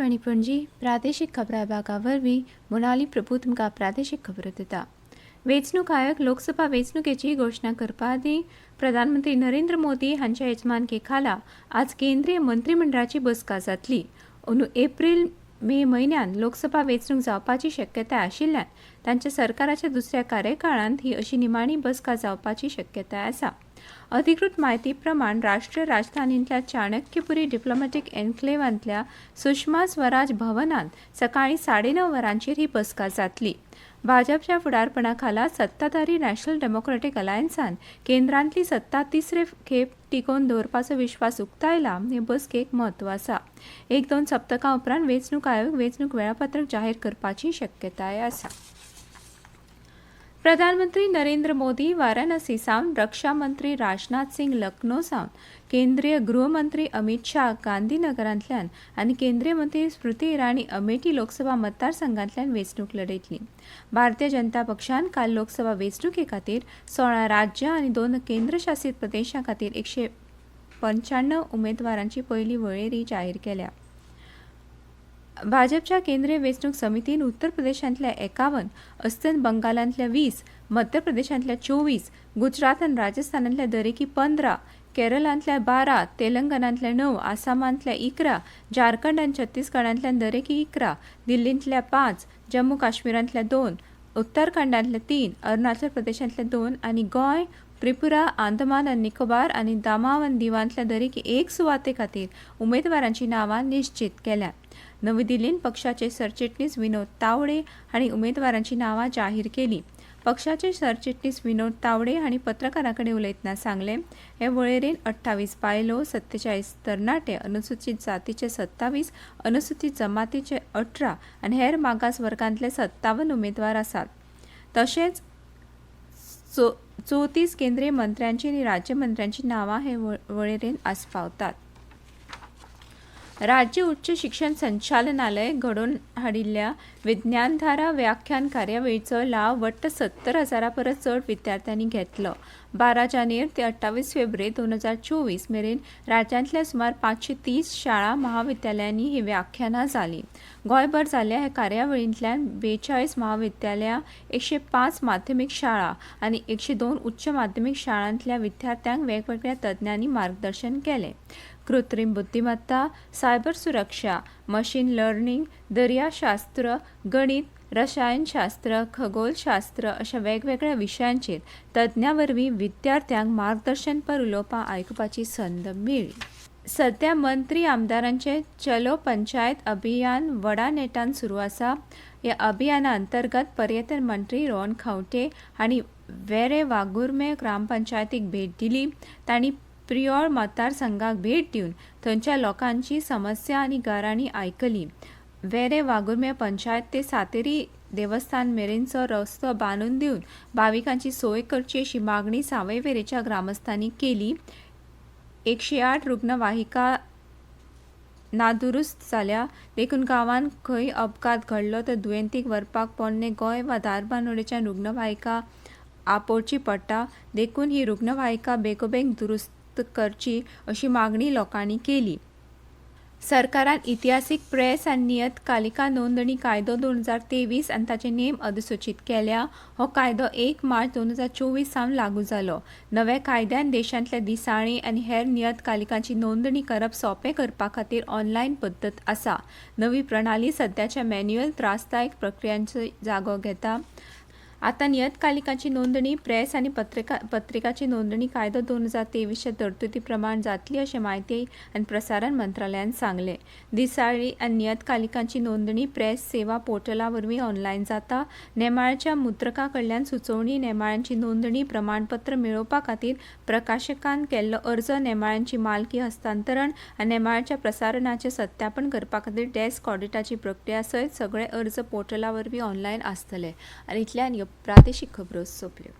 आकाशवाणी पणजी प्रादेशीक खबरां विभागा वरवीं मोनाली प्रभू तुमकां प्रादेशीक खबरो दिता। वेंचणूक आयोग लोकसभा वेंचणुकेची घोशणा करपा आदीं प्रधानमंत्री नरेंद्र मोदी हांच्या येजमानके खाला आज केंद्रीय मंत्रिमंडळाची बसका जातली। अंदू एप्रील मे म्हयन्यात लोकसभा वेंचणूक जावपाची शक्यताय आशिल्ल्यान तांच्या सरकाराच्या दुसऱ्या कार्यकाळांत ही अशी निमाणी बसका जावपाची शक्यताय आसा। अधिकृत म्हायती प्रमाण राष्ट्रीय राजधानींतल्या चाणक्यपुरी डिप्लोमॅटिक एन्क्लेवांतल्या सुषमा स्वराज भवनांत सकाळीं 9:30 वरांचेर ही बसका जातली। भाजपच्या फुडारपणा खाला सत्ताधारी नॅशनल डेमोक्रेटिक अलायन्सान केंद्रांतली सत्ता तिसरे खेप टिकोवन दवरपाचो विश्वास उक्तायला हे बसकेक म्हत्व आसा। 1-2 सप्तकां उपरांत वेंचणूक आयोग वेंचणूक वेळापत्रक जाहीर करपाची शक्यताय आसा। प्रधानमंत्री नरेंद्र मोदी वाराणसी सावन, रक्षा मंत्री राजनाथ सिंग लखनौ सावन, केंद्रीय गृहमंत्री अमित शाह गांधीनगरांतल्यान आनी केंद्रीय मंत्री स्मृती इराणी अमेठी लोकसभा मतदारसंघांतल्यान वेंचणूक लढयतली। भारतीय जनता पक्षान काल लोकसभा वेंचणुके खातीर 16 राज्यां आनी 2 केंद्रशासीत प्रदेशां खातीर 195 उमेदवारांची पयली वळेरी जाहीर केल्या। भाजपच्या केंद्रीय वेंचणूक समितीन उत्तर प्रदेशांतल्या 51, अस्तंत बंगालांतल्या 20, मध्य प्रदेशांतल्या 24, गुजरात आनी राजस्थानांतल्या दरेकी 15, केरळांतल्या 12, तेलंगणांतल्या 9, आसामांतल्या 11, झारखंड आनी छत्तीसगडांतल्यान दरेकी 11, दिल्लींतल्या 5, जम्मू काश्मीरांतल्या 2, उत्तराखंडांतल्या 3, अरुणाचल प्रदेशांतल्या 2 आनी गोंय, त्रिपुरा, अंदमान आनी निकोबार आनी दमाव आनी दिवांतल्या दरेकी 1 सुवाते खातीर उमेदवारांची नांवां निश्चित केल्यात। नवी दिल्लींत पक्षाचे सरचिटणीस विनोद तावडे हांणी उमेदवारांची नांवां जाहीर केली। पक्षाचे सरचिटणीस विनोद तावडे हांणी पत्रकारां कडेन उलयतना सांगलें, हे वळेरेंत 28 बायलो, 47 तरणाटे, अनुसूचित जातीचे 27, अनुसूचित जमातीचे 18 आनी हेर मागास वर्गांतले 57 उमेदवार आसात। तशेंच 34 केंद्रीय मंत्र्यांची आनी राज्यमंत्र्यांची नांवां हे वळेरेंत आस्पावतात। राज्य उच्च शिक्षण संचालनालय घडोवन हाडिल्ल्या विज्ञानधारा व्याख्यान कार्यावळीचो लाव वट्ट 70,000 परस चड विद्यार्थ्यांनी घेतलो। 12 जानेर ते 28 फेब्रुवारी 2024 मेरेन राज्यांतल्या सुमार 530 शाळा महाविद्यालयांनी ही व्याख्यानां जालीं। गोंयभर जाल्ल्या ह्या कार्यावळींतल्यान 42 महाविद्यालयां, 105 माध्यमीक शाळा आनी 102 उच्च माध्यमीक शाळांतल्या विद्यार्थ्यांक वेगवेगळ्या तज्ञांनी मार्गदर्शन केलें। कृत्रीम बुद्धिमत्ता, सायबर सुरक्षा, मशीन लर्निंग, दर्याशास्त्र, गणित, रसायनशास्त्र, खगोलशास्त्र अशा वेगवेगळ्या विशयांचेर तज्ञां वरवीं विद्यार्थ्यांक मार्गदर्शनपर उलोवपां आयकुपाची संद मेळ्ळी। सध्या मंत्री आमदारांचे चलो पंचायत अभियान व्हडा नेटान सुरू आसा। ह्या अभियाना अंतर्गत पर्यटन मंत्री रोहन खंवटे हांणी वेरे वागुर्मे ग्रामपंचायतीक भेट दिली। तांणी प्रियोळ मतदारसंघाक भेट दिवन थंयच्या लोकांची समस्या आनी गाराणी आयकली। वेरे वागुर्मे पंचायत ते सातेरी देवस्थान मेरेनचो रस्तो बांदून दिवन भाविकांची सोय करची अशी मागणी सावयवेरेच्या ग्रामस्थांनी केली। 108 रुग्णवाहिका नादुरुस्त जाल्या, देखून गांवांत खंय अपघात घडलो तर दुयेंतीक व्हरपाक पोरने गोंय वा धारबांदोडेच्यान रुग्णवाहिका आपटची पडटा, देखून ही रुग्णवाहिका बेगोबेग दुरुस्त करची अशी मागणी लोकांनी केली। सरकारान इतिहासीक प्रेस आनी नियतकालिका नोंदणी कायदो 2023 आनी ताचे नेम अधिसूचित केल्या। हो कायदो 1 मार्च 2024 सावन लागू जालो। नव्या कायद्यान देशांतल्या दिसाळीं आनी हेर नियतकालिकांची नोंदणी करप सोंपें करपा खातीर ऑनलायन पद्दत आसा। नवी प्रणाली सध्याच्या मॅन्युअल त्रासदायक प्रक्रियांचो जागो घेता। आतां नियतकालिकांची नोंदणी प्रेस आनी पत्रिकाची नोंदणी कायदो 2023च्या तरतुदी प्रमाण जातली अशें म्हायती आनी प्रसारण मंत्रालयान सांगलें। दिसाळीं आनी नियतकालिकांची नोंदणी प्रेस सेवा पोर्टला वरवीं ऑनलायन जाता। नेमाळ्याच्या मुद्रका कडल्यान सुचोवणी नेमाळ्यांची नोंदणी प्रमाणपत्र मेळोवपा खातीर प्रकाशकान केल्लो अर्ज, नेमाळ्यांची मालकी हस्तांतरण आनी नेमाळ्याच्या प्रसारणाचें सत्यापन करपा खातीर डेस्क ऑडिटाची प्रक्रिया सयत सगळे अर्ज पोर्टला वरवीं ऑनलायन आसतले। आनी इतल्यान ह्यो प्रादेशीक खबरो सोंपल्यो।